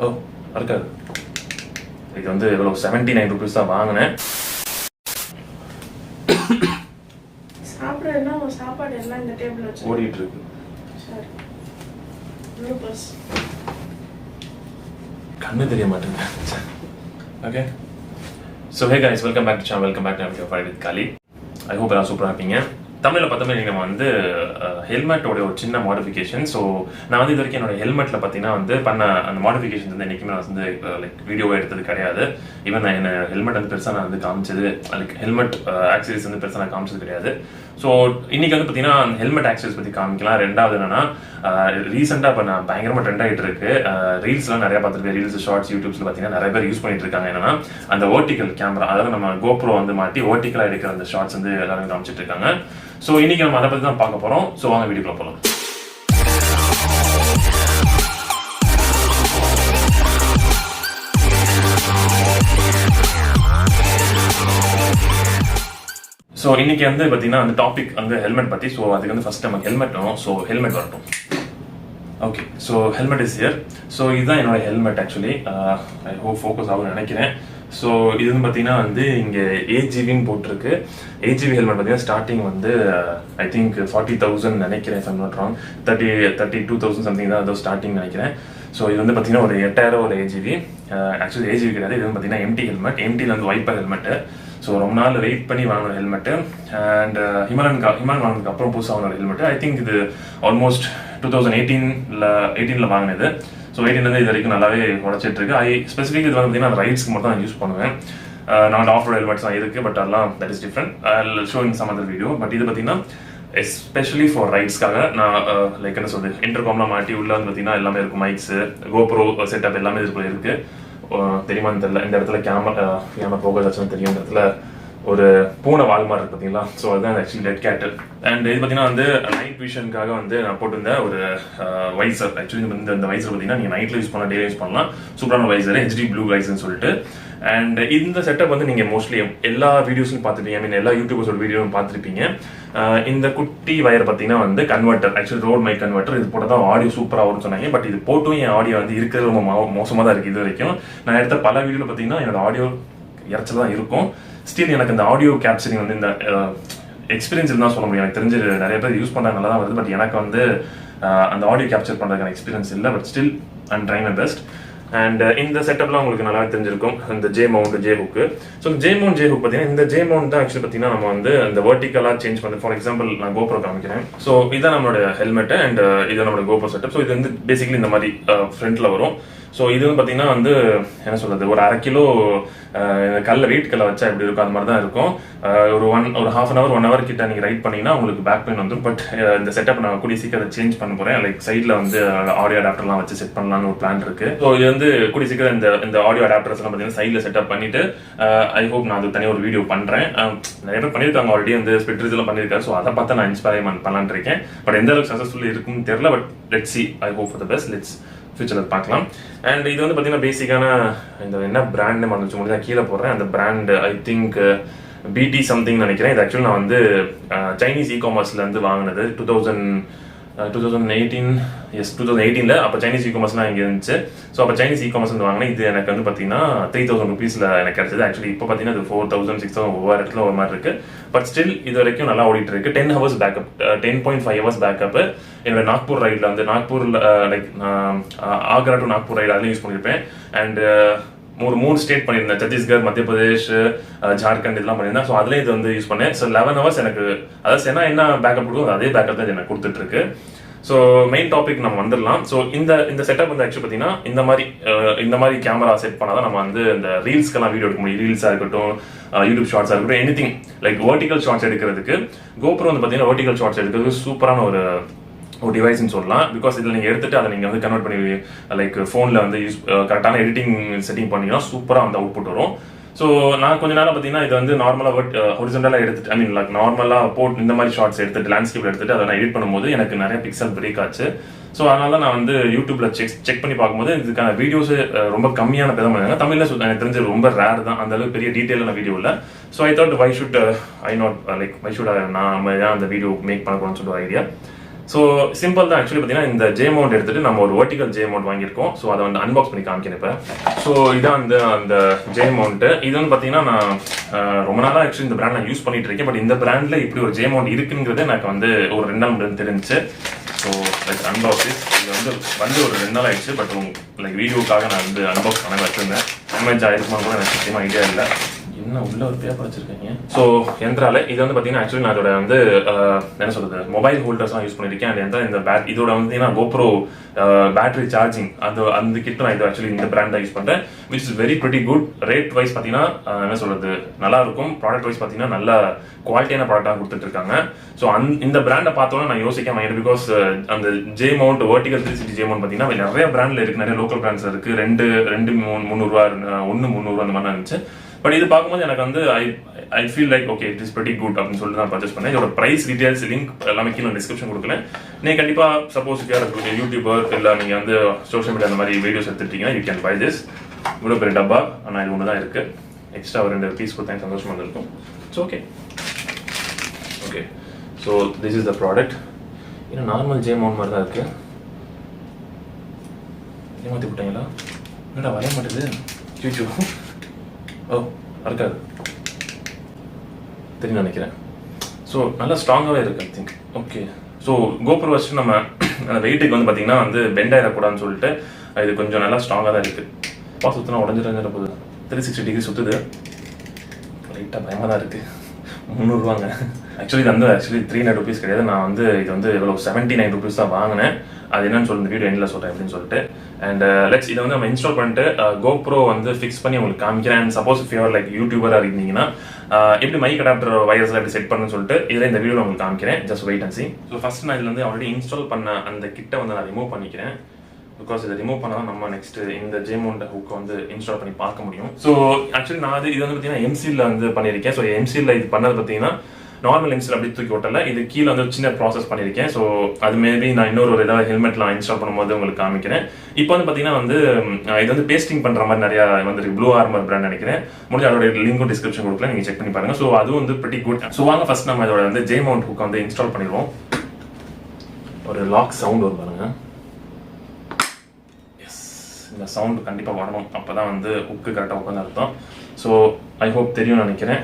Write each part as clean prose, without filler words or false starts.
ஓ இருக்காது. இது வந்து எவ்வளோ 79 rupees தான் வாங்கினேன். சாப்பாடு எல்லாம் இந்த டேபிள் வச்சு ஓடிட்டு இருக்கு. சரி ப்ளூபர்ஸ் கண்ணு தெரிய மாட்டேங்குது. Okay so hey guys, welcome back to channel, welcome back to Video Fight with Kali. I hope எல்லாம் சூப்பராக இருப்பீங்க. தமிழில் பார்த்தோம்னா நம்ம வந்து ஹெல்மெட்டோட ஒரு சின்ன மாடிஃபிகேஷன். ஸோ நான் வந்து இது வரைக்கும் என்னோட ஹெல்மெட்டில் பார்த்தீங்கன்னா வந்து பண்ண அந்த மாடிஃபிகேஷன் வந்து என்றைக்குமே நான் வந்து லைக் வீடியோவாக எடுத்தது கிடையாது. ஈவன் நான் என்ன ஹெல்மெட் வந்து பெருசாக நான் வந்து காமிச்சது லைக் ஹெல்மெட் ஆக்சரிஸ் வந்து பெருசாக நான் காமிச்சது கிடையாது. ஸோ இன்னைக்கு வந்து பார்த்தீங்கன்னா ஹெல்மெட் ஆக்சரிஸ் பற்றி காமிக்கலாம். ரெண்டாவது என்னன்னா ரீசெண்டாக இப்போ நான் பயங்கரமாக ட்ரெண்ட் ஆகிட்டு இருக்கு. ரீல்ஸ்லாம் நிறைய பார்த்துருக்கேன். ரீல்ஸ் ஷார்ட்ஸ் யூடியூப்ஸில் பார்த்தீங்கன்னா நிறைய பேர் யூஸ் பண்ணிட்டு இருக்காங்க. என்னன்னா அந்த வெர்டிகல் கேமரா, அதாவது நம்ம GoPro வந்து மாட்டி வெர்டிகலாக எடுக்கிற அந்த ஷார்ட்ஸ் வந்து எல்லாரும் காமிச்சிட்டு இருக்காங்க. ஸோ இன்னைக்கு நம்ம அதை பற்றி தான் பார்க்க போகிறோம். ஸோ வாங்க வீடியோக்குள்ள போகலாம். ஸோ இன்னைக்கு வந்து பார்த்தீங்கன்னா அந்த டாபிக் வந்து ஹெல்மெட் பற்றி. ஸோ அதுக்கு வந்து ஃபர்ஸ்ட் நமக்கு ஹெல்மெட் வேணும். ஸோ ஹெல்மெட் வரட்டும். Okay so helmet is here. So இதுதான் என்னோட helmet. Actually I hope focus ஆகும்னு நினைக்கிறேன். ஸோ இது வந்து பார்த்தீங்கன்னா வந்து இங்கே ஏஜிவின்னு போட்டிருக்கு. ஏஜிவி ஹெல்மெட் பார்த்தீங்கன்னா ஸ்டார்டிங் வந்து ஐ திங்க் 40,000 நினைக்கிறேன். If I'm not wrong. 32,000 something தான் அதோ ஸ்டார்டிங் நினைக்கிறேன். ஸோ இது வந்து பார்த்தீங்கன்னா ஒரு 8,000 ஒரு ஏஜிவி. ஆக்சுவலி ஏஜிவி கிடையாது, இது வந்து பார்த்தீங்கன்னா எம்டி ஹெல்மெட். எம்டியில் வந்து வைப்பர் ஹெல்மெட்டு. ஸோ ரொம்ப நாள் வெயிட் பண்ணி வாங்கின ஹெல்மெட்டு. அண்ட் ஹிமாலயன் வாங்கினதுக்கு அப்புறம் புதுசாக வாங்கின ஹெல்மெட்டு. ஐ திங்க் இது ஆல்மோஸ்ட் 2018 வாங்கினது. ஸோ 18 இது வரைக்கும் நல்லாவே உடச்சிட்டு இருக்கு. ஸ்பெசிஃபிக் இது வந்து பார்த்தீங்கன்னா ரைட்ஸ்க்கு மட்டும் நான் யூஸ் பண்ணுவேன். நான் ஆஃப் ரோட் ஹெல்மெட்ஸ் தான் இருக்குது, பட் அதெல்லாம் that is different. I show in some other video. But இது பார்த்தீங்கன்னா எஸ்பெஷலி ஃபார் ரைட்ஸ்க்காக நான் லைக் என்ன சொல்றது, இன்டர்காம்லாம் மாட்டி உள்ள வந்து பார்த்தீங்கன்னா எல்லாமே இருக்கும். மைக்ஸு, GoPro செட்டப் எல்லாமே இதுக்குள்ள இருக்கு. தெரியுமான்னு தெரியல. இந்த இடத்துல கேமரா போகதாச்சும் தெரியும். இந்த இடத்துல ஒரு பூனை வால் மாதிரி இருக்கு பார்த்தீங்களா. ஸோ அதுதான் ஆக்சுவலி டெட் கேட். அண்ட் இது பார்த்தீங்கன்னா வந்து நைட் விஷனுக்காக வந்து நான் போட்டிருந்தேன் ஒரு வைசர். ஆக்சுவலி இந்த வைசர் பார்த்தீங்கன்னா நீங்கள் நைட்டில் யூஸ் பண்ணலாம், டே யூஸ் பண்ணலாம். சூப்பரான வைசர், HD ப்ளூ வைசர்னு சொல்லிட்டு. அண்ட் இந்த செட்டப் வந்து நீங்கள் மோஸ்ட்லி எல்லா வீடியோஸும் பார்த்துருப்பீங்க. ஐ மீன் எல்லா யூடியூபர்ஸோட வீடியோவும் பார்த்துருப்பீங்க. இந்த குட்டி வயர் பார்த்தீங்கன்னா வந்து converter, actually Rode mic converter. இது போட்டால் தான் ஆடியோ சூப்பராக வரும்னு சொன்னாங்க. பட் இது போட்டும் என் ஆடியோ வந்து இருக்கிறது ரொம்ப மோசமாக தான் இருக்குது. இது வரைக்கும் நான் எடுத்த பல வீடியோவில் பார்த்தீங்கன்னா என்னோட ஆடியோ இறச்சல் தான் இருக்கும். ஸ்டில் எனக்கு இந்த ஆடியோ கேப்சரிங் வந்து இந்த எக்ஸ்பீரியன்ஸ் தான் சொல்ல முடியும். எனக்கு தெரிஞ்சு நிறைய பேர் யூஸ் பண்ணுறாங்க, நல்லா தான் வருது. பட் எனக்கு வந்து அந்த ஆடியோ கேப்சர் பண்ணுறதுக்கான எக்ஸ்பீரியன்ஸ் இல்லை. But still I'm trying my best. And இந்த செட்டப்லாம் உங்களுக்கு நல்லா தெரிஞ்சிருக்கும். இந்த J mount, J hook. So J mount, J hook பார்த்தீங்கன்னா இந்த ஜே மவுண்ட் தான் ஆக்சுவலி பார்த்தீங்கன்னா நம்ம வந்து அந்த வெர்டிகலாக சேஞ்ச் பண்ணி. ஃபார் எக்ஸாம்பிள் நான் GoPro காமிக்கிறேன். ஸோ இதுதான் நம்மளோட ஹெல்மெட் அண்ட் இது நம்மளோட GoPro செட்டப். ஸோ இது வந்து பேசிக்கலி இந்த மாதிரி ஃப்ரண்ட்ல வரும். ஸோ இது வந்து பார்த்தீங்கன்னா வந்து என்ன சொல்றது, ஒரு 1/2 கிலோ கல்ல வெயிட் கல்ல வச்சா எப்படி இருக்கும் அது மாதிரி தான் இருக்கும். ஒரு half an hour 1 hour கிட்ட நீங்கள் ரைட் பண்ணீங்கன்னா உங்களுக்கு பேக் பெயின் வந்துடும். பட் இந்த செட்டப் நான் கூடிய சீக்கிரம் சேஞ்ச் பண்ண போறேன். லைக் சைடில் வந்து ஆடியோ அடாப்டர்லாம் வச்சு செட் பண்ணலாம்னு ஒரு பிளான் இருக்கு. ஸோ இது வந்து கூடிய சீக்கிரம் இந்த ஆடியோ அடாப்டர்ஸ் எல்லாம் பார்த்தீங்கன்னா சைடில் செட்டப் பண்ணிட்டு ஐ ஹோப் நான் அது தனியாக ஒரு வீடியோ பண்றேன். நிறைய பேர் பண்ணியிருக்காங்க ஆல்ரெடி, வந்து ஸ்பெட்ரிஸ் எல்லாம் பண்ணியிருக்காரு. ஸோ அதை பார்த்து நான் இன்ஸ்பயர் பண்ணலான்னு இருக்கேன். பட் எந்த அளவுக்கு சக்ஸஸ்ஃபுல் இருக்குன்னு தெரியல. But let's see. I hope for the best. Let's ஃபியூச்சரில் பார்க்கலாம். அண்ட் இது வந்து பார்த்தீங்கன்னா பேசிக்கான இந்த என்ன பிராண்ட் நேம் வந்துச்சு முடிஞ்சா கீழே போடுறேன். அந்த brand I think BT something நினைக்கிறேன். இது ஆக்சுவலி நான் வந்து சைனீஸ் இ-காமர்ஸ்ல இருந்து வாங்கினது 2018 அப்போ சைனீஸ் இ-காமர்ஸ்லாம் இங்கே இருந்துச்சு. ஸோ அப்போ சைனீஸ் இ-காமர்ஸ் வந்து வாங்கினேன். இது எனக்கு வந்து பார்த்தீங்கன்னா 3,000 rupeesல எனக்கு கிடைச்சது. ஆக்சுவலி இப்போ பார்த்தீங்கன்னா இது 4,000 6,000 ஒவ்வொரு இடத்துல ஒரு மாதிரி இருக்கு. பட் ஸ்டில் இது வரைக்கும் நல்லா ஓடிட்டு இருக்கு. 10 hours பேக்கப், 10.5 hours பேக்கப். என்னோட நாக்பூர் ரைடில் வந்து நாக்பூரில் like Agra to Nagpur ride அதுலேயும் யூஸ் பண்ணியிருப்பேன். அண்ட் ஒரு 3 ஸ்டேட் பண்ணியிருந்தேன். சத்தீஸ்கர், மத்திய பிரதேஷ், ஜார்க்கண்ட் இதெல்லாம் பண்ணியிருந்தேன். ஸோ அதுலேயும் இது வந்து யூஸ் பண்ணேன். ஸோ 11 hours எனக்கு அதாவது என்ன பேக்கப் கொடுக்கும் அதே பேக்கப் தான் எனக்கு கொடுத்துட்டு இருக்கு. ஸோ மெயின் டாபிக் நம்ம வந்துடலாம். ஸோ இந்த செட்டப் வந்து ஆக்சுவலி பார்த்தீங்கன்னா இந்த மாதிரி கேமரா செட் பண்ணாதான் நம்ம வந்து இந்த ரீல்ஸ்க்கெல்லாம் வீடியோ எடுக்க முடியும். ரீல்ஸாக இருக்கட்டும், யூடியூப் ஷார்ட்ஸாக இருக்கட்டும், எனிதிங் லைக் வெர்டிகல் ஷார்ட்ஸ் எடுக்கிறதுக்கு GoPro வந்து பார்த்தீங்கன்னா வெர்டிகல் ஷார்ட்ஸ் எடுக்கிறதுக்கு சூப்பரான ஒரு டிவைஸ்ன்னு சொல்லலாம். பிகாஸ் இதில் நீங்கள் எடுத்துட்டு அதை நீங்கள் வந்து கன்வெர்ட் பண்ணி லைக் ஃபோனில் வந்து கரெக்டான எடிட்டிங் செட்டிங் பண்ணிங்கன்னா சூப்பராக அந்த அவுட்புட் வரும். ஸோ நான் கொஞ்ச நேரம் பார்த்தீங்கன்னா இது வந்து நார்மலாக ஹொரிசன்டலாக எடுத்துட்டு, ஐ மீன் லைக் நார்மலாக போட்டு இந்த மாதிரி ஷார்ட்ஸ் எடுத்துட்டு லேண்ட்ஸ்கேப் எடுத்துட்டு அதை நான் எடிட் பண்ணும்போது எனக்கு நிறைய பிக்சல் பிரேக் ஆச்சு. ஸோ அதனால தான் நான் வந்து யூடியூப்ல செக் பண்ணி பார்க்கும்போது இதுக்கான வீடியோஸ் ரொம்ப கம்மியான பேர் தான் பண்ணாங்க. தமிழில் எனக்கு தெரிஞ்சு ரொம்ப ரேர் தான், அந்த அளவுக்கு பெரிய டீட்டெயிலான வீடியோ இல்லை. So I thought why should நான் ஏன் அந்த வீடியோ மேக் பண்ண போறேன்னு சொல்லிட்டு ஐடியா. ஸோ சிம்பிள் தான் ஆக்சுவலி பார்த்தீங்கன்னா இந்த ஜே மவுண்ட் எடுத்துட்டு நம்ம ஒரு வெர்டிகல் ஜே மவுண்ட் வாங்கியிருக்கோம். ஸோ அதை வந்து அன்பாக்ஸ் பண்ணி காமிக்கிறேன் இப்போ. ஸோ இதான் அந்த ஜே மவுண்ட்டு. இது வந்து பார்த்தீங்கன்னா நான் ரொம்ப நாளாக ஆக்சுவலி இந்த பிராண்ட் நான் யூஸ் பண்ணிட்டு இருக்கேன். பட் இந்த பிராண்டில் இப்படி ஒரு ஜே மவுண்ட் இருக்குங்கிறது எனக்கு வந்து ஒரு 2 நாள் முன்னாடி தெரிஞ்சிச்சு. ஸோ லைக் அன்பாக்ஸ் இது வந்து ஒரு 2 நாள் ஆயிடுச்சு. பட் லைக் வீடியோக்காக நான் வந்து அன்பாக்ஸ் பண்ண வச்சிருந்தேன். டேமேஜ் ஆயிருக்குமா கூட எனக்கு சத்தியமாக ஐடியா இல்லை. என்ன உள்ள ஒரு பேப்பர் வச்சிருக்கீங்க. ஸோ எந்திரால இது வந்து பார்த்தீங்கன்னா ஆக்சுவலி நான் அதோட வந்து என்ன சொல்றது மொபைல் ஹோல்டர்ஸ்லாம் யூஸ் பண்ணியிருக்கேன். அண்ட் இந்த இதோட வந்து GoPro பேட்டரி சார்ஜிங் அந்த கிட்ட நான் இது ஆக்சுவலி இந்த பிராண்ட் தான் யூஸ் பண்ணுறேன். Which is very pretty good. Rate wise பார்த்தீங்கன்னா என்ன சொல்றது நல்லா இருக்கும். ப்ராடக்ட் வைஸ் பார்த்தீங்கன்னா நல்ல குவாலிட்டியான ப்ராடக்டாக கொடுத்துட்டு இருக்காங்க. ஸோ இந்த பிராண்டை பார்த்தோன்னா நான் யோசிக்காம பிகாஸ் அந்த J mount vertical 360 J mount பார்த்தீங்கன்னா நிறைய பிராண்ட்ல இருக்கு. நிறைய லோக்கல் பிராண்ட்ஸ் இருக்கு. 2 300 1 300 அந்த மாதிரி இருந்துச்சு. பட் இது பார்க்கும்போது எனக்கு வந்து I feel like okay it is pretty good அப்படின்னு சொல்லிட்டு நான் பர்ச்சேஸ் பண்ணேன். இதோட பிரைஸ் டீடைல்ஸ் லிங்க் எல்லாமே கீழே டிஸ்கிரிப்ஷன் கொடுக்குறேன். நீங்கள் கண்டிப்பாக சப்போஸ் யூடியூபர் இல்லை நீங்கள் வந்து சோஷியல் மீடியா அந்த மாதிரி வீடியோஸ் எடுத்துட்டீங்கன்னா யூ கேன் பை திஸ். இவ்வளோ பெரிய டப்பா ஆனால் இது ஒன்று தான் இருக்கு. எக்ஸ்ட்ரா ஒரு 2 பீஸ் கொடுத்தா சந்தோஷமாக இருக்கும். So okay so this is the product. இன்னும் நார்மல் ஜே மவுண்ட் மாதிரி தான் இருக்கு. ஏமாற்றி விட்டாங்களா? என்னடா வரைய மாட்டேது. சூச்சு ஓ இருக்காது தெரியும் நினைக்கிறேன். ஸோ நல்லா ஸ்ட்ராங்காகவே இருக்கு I think. Okay so GoPro வச்சு நம்ம வெயிட்டுக்கு வந்து பார்த்தீங்கன்னா வந்து பெண்ட் ஆகிடக்கூடாதுன்னு சொல்லிட்டு இது கொஞ்சம் நல்லா ஸ்ட்ராங்காக தான் இருக்குது. பா சுற்றினா உடஞ்சிட்டு போகுது. 360 டிகிரி சுற்றுது. லைட்டாக பயமாக தான் இருக்குது. 300 ரூபாங்க. ஆக்சுவலி இது வந்து 300 ருபீஸ் கிடையாது. நான் வந்து இது வந்து எவ்வளோ 79 ருபீஸ் தான் வாங்கினேன். அது என்னன்னு சொல்லி வீடியோ எண்டில் சொல்கிறேன் அப்படின்னு சொல்லிட்டு. அண்ட் லெட்ஸ் இதை வந்து நம்ம இன்ஸ்டால் பண்ணிட்டு GoPro வந்து ஃபிக்ஸ் பண்ணி உங்களுக்கு காமிக்கிறேன். And suppose if you're like யூடியூபராக இருந்தீங்கன்னா எப்படி மைக் அடாப்டர் வயர்ஸ்லாம் எப்படி செட் பண்ணணும்னு சொல்லிட்டு இதில் இந்த வீடியோவில் உங்களுக்கு காமிக்கிறேன். Just wait and see. So first நான் இதில் வந்து ஆல்ரெடி இன்ஸ்டால் பண்ண அந்த கிட்டை வந்து நான் ரிமூவ் பண்ணிக்கிறேன். பிகாஸ் இதை ரிமூவ் பண்ணால் தான் நம்ம நெக்ஸ்ட் இந்த ஜே மவுண்ட் ஹுக்கை வந்து இன்ஸ்டால் பண்ணி பார்க்க முடியும். ஸோ ஆக்சுவலி நான் இது வந்து பார்த்தீங்கன்னா எம்சியில் வந்து பண்ணியிருக்கேன். ஸோ எம்சியில் இது பண்ணது பார்த்தீங்கன்னா நார்மல் எம்சியில் அப்படி தூக்கி ஓட்டல. இது கீழே வந்து சின்ன ப்ராசஸ் பண்ணியிருக்கேன். ஸோ அது மேபி நான் இன்னொரு ஏதாவது ஹெல்மெட்லாம் இன்ஸ்டால் பண்ணும்போது உங்களுக்கு காமிக்கிறேன். இப்போ வந்து பார்த்தீங்கன்னா வந்து இது வந்து பேஸ்டிங் பண்ணுற மாதிரி நிறையா வந்து ப்ளூ ஆர்மர் பிராண்ட் நினைக்கிறேன். முடிஞ்ச அதோட லிங்க்கும் டிஸ்கிரிப்ஷன் கொடுக்கல, நீங்கள் செக் பண்ணி பாருங்க. ஸோ அதுவும் வந்து பிரிட்டி குட். ஸோ வாங்க ஃபர்ஸ்ட் நம்ம இதோட வந்து ஜே மவுண்ட் ஹுக்கை வந்து இன்ஸ்டால் பண்ணிடுவோம். ஒரு லாக் சவுண்ட் வரும் பாருங்க. இந்த சவுண்ட் கண்டிப்பாக வரணும். அப்போ தான் வந்து ஹுக்கு கரெக்டாக உட்காந்து அர்த்தம். ஸோ ஐ ஹோப் தெரியும்னு நினைக்கிறேன்.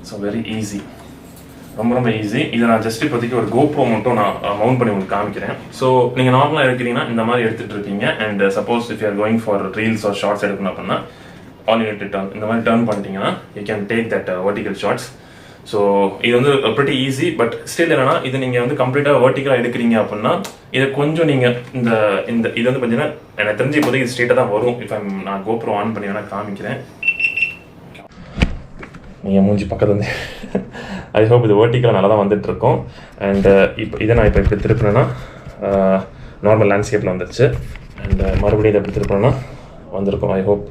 ஸோ வெரி ஈஸி, ரொம்ப ஈஸி. இதை நான் ஜஸ்ட் இப்போதைக்கு ஒரு GoPro மட்டும் நான் மவுண்ட் பண்ணி உங்களுக்கு காமிக்கிறேன். ஸோ நீங்கள் நார்மலாக எடுக்கிறீங்கன்னா இந்த மாதிரி எடுத்துகிட்டு இருப்பீங்க. And suppose if you're going for reels or shorts எடுக்கணும் அப்படின்னா ஆல்டர்னேட்டிவ் டர்ன் இந்த மாதிரி டர்ன் பண்ணிட்டீங்கன்னா you can take that vertical shorts. So இது வந்து பிரிட்டி ஈஸி. பட் ஸ்டில் என்னன்னா இது நீங்கள் வந்து கம்ப்ளீட்டாக வெர்டிகலாக எடுக்கிறீங்க அப்படின்னா இதை கொஞ்சம் நீங்கள் இந்த இது வந்து பார்த்தீங்கன்னா எனக்கு தெரிஞ்சு இப்போதைக்கு இது ஸ்ட்ரெயிட்டாக தான் வரும். இப்போ நான் GoPro ஆன் பண்ணி வேணால் காமிக்கிறேன். நீங்கள் மூஞ்சி பக்கத்து வந்து ஐ ஹோப் இது வெர்டிகலாக நல்லா தான் வந்துட்டு இருக்கோம். அண்ட் இப்போ இதை நான் இப்போ இப்படி திருப்பினேன்னா நார்மல் லேண்ட்ஸ்கேப்பில் வந்துருச்சு. அண்ட் மறுபடியும் இதை எப்படி திருப்பினேன்னா வந்திருக்கும். ஐ ஹோப்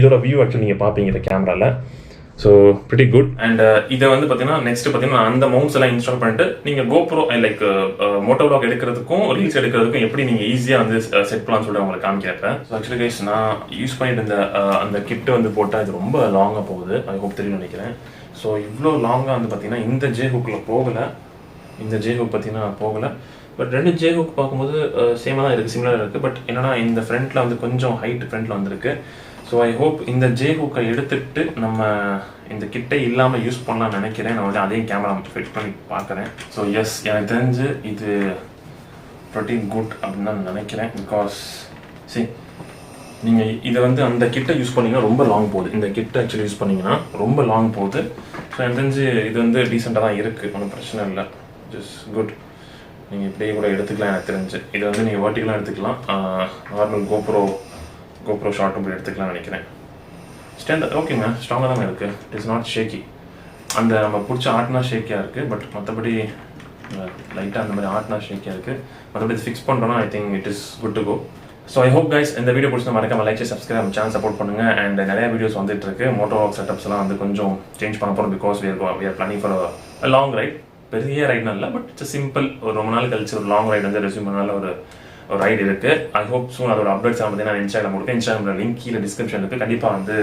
இதோட வியூ ஆக்சுவலி நீங்கள் பார்ப்பீங்க இந்த கேமராவில். So pretty good. அண்ட் இதை வந்து பார்த்தீங்கன்னா நெக்ஸ்ட் பார்த்தீங்கன்னா அந்த மவுண்ட்ஸ் எல்லாம் இன்ஸ்டால் பண்ணிட்டு நீங்கள் GoPro லைக் மோட்டோவ்ளாக் எடுக்கிறதுக்கும் ரீல்ஸ் எடுக்கிறதுக்கும் எப்படி நீங்கள் ஈஸியாக வந்து செட் பண்ணலாம்னு சொல்லிட்டு உங்களுக்கு காமிக்கிறேன். ஸோ ஆக்சுவலி கைஸ் நான் யூஸ் பண்ணிட்டு இருந்த அந்த கிட்டு வந்து போட்டால் இது ரொம்ப லாங்காக போகுது. ஐ ஹோப் தெரியும்னு நினைக்கிறேன். ஸோ இவ்வளோ லாங்காக வந்து பார்த்தீங்கன்னா இந்த ஜே ஹுக்கில் போகலை. இந்த ஜே ஹுக் பார்த்தீங்கன்னா போகலை. பட் 2 ஜே ஹுக் பார்க்கும்போது சேமாக தான் இருக்குது, சிமிலராக இருக்குது. பட் என்னன்னா இந்த ஃப்ரண்ட்டில் வந்து கொஞ்சம் ஹைட் ஃப்ரண்ட்டில் வந்துருக்கு. ஸோ ஐ ஹோப் இந்த ஜே ஹுக்கை எடுத்துகிட்டு நம்ம இந்த கிட்டை இல்லாமல் யூஸ் பண்ணலாம்னு நினைக்கிறேன். நான் வந்து அதே கேமரா ஃபிட் பண்ணி பார்க்குறேன். ஸோ எஸ் எனக்கு தெரிஞ்சு இது ப்ரிட்டி குட் அப்படின்னு தான் நினைக்கிறேன். பிகாஸ் சரி நீங்கள் இதை வந்து அந்த கிட்டை யூஸ் பண்ணிங்கன்னா ரொம்ப லாங் போகுது. இந்த கிட்டை ஆக்சுவலி யூஸ் பண்ணிங்கன்னா ரொம்ப லாங் போகுது. ஸோ எனக்கு தெரிஞ்சு இது வந்து டீசெண்டாக தான் இருக்குது, ஒன்றும் பிரச்சனை இல்லை. Just good. நீங்கள் இப்படியே கூட எடுத்துக்கலாம். எனக்கு தெரிஞ்சு இதை வந்து நீங்கள் வெர்டிகலாக எடுத்துக்கலாம். நார்மல் GoPro ஷார்ட் இப்படி எடுத்துக்கலாம்னு நினைக்கிறேன். ஸ்டாண்டர்ட் ஓகேங்க, ஸ்ட்ராங்காக தாங்க இருக்குது. It is not shaky. அந்த நம்ம பிடிச்ச ஆட்னா ஷேக்கியாக இருக்குது. பட் மற்றபடி லைட்டாக அந்த மாதிரி ஆட்னா ஷேக்கியாக இருக்குது. மற்றபடி இது ஃபிக்ஸ் பண்ணுறோன்னா I think it is good to go. So I hope guys இந்த வீடியோ பிடிச்சா மறக்காம லைக் சப்ஸ்கிரைப் சேனல் சப்போர்ட் பண்ணுங்கள். அண்ட் நிறைய வீடியோஸ் வந்துட்டு இருக்கு. மோட்டோவ்ளாக் செட்டப்ஸ்லாம் வந்து கொஞ்சம் சேஞ்ச் பண்ண போகிறோம். Because we are planning for a long ride. பெரிய ரைட்னா இல்லை, பட் இட்ஸ் சிம்பிள். ஒரு ரொம்ப நாள் கழிச்சு ஒரு லாங் ரைட் வந்து ரெஸ்யூம் பண்ணால ஒரு ரைட் இருக்குது. ஐ ஹோப் சூன் அதோட அப்டேட்ஸ் பார்த்தீங்கன்னா இன்ஸ்டாகிராம் கொடுத்து இன்ஸ்டாகிராம் லிங்க் கீழே டிஸ்கிரிப்ஷன் இருக்குது. கண்டிப்பாக வந்து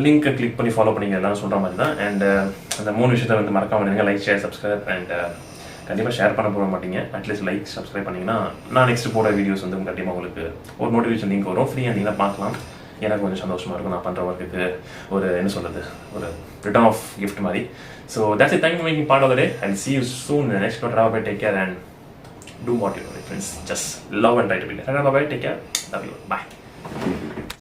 லிங்க்கை கிளிக் பண்ணி ஃபாலோ பண்ணிங்க எல்லாம் சொல்கிற மாதிரி தான். அண்ட் அந்த 3 விஷயத்தை வந்து மறக்காம நீங்கள் லைக் ஷேர் சப்ஸ்கிரைப் அண்ட் கண்டிப்பாக ஷேர் பண்ண போக மாட்டீங்க. அட்லீஸ்ட் லைக் சப்ஸ்கிரைப் பண்ணிங்கன்னா நான் நெக்ஸ்ட் போகிற வீடியோஸ் வந்து கண்டிப்பாக உங்களுக்கு ஒரு நோட்டிஃபிகேஷன் லிங்க் வரும். ஃப்ரீயாக இருந்தீங்கன்னா பார்க்கலாம். எனக்கு கொஞ்சம் சந்தோஷமாக இருக்கும். நான் பண்ணுற ஒர்க்குக்கு ஒரு என்ன சொல்கிறது, ஒரு ரிட்டர்ன் ஆஃப் கிஃப்ட் மாதிரி. So that's it. Thank you making part of the day and see you soon in the next one. Bye, take care and do what you do, friends. Just love and try to be there. Bye, take care. Love you. Bye.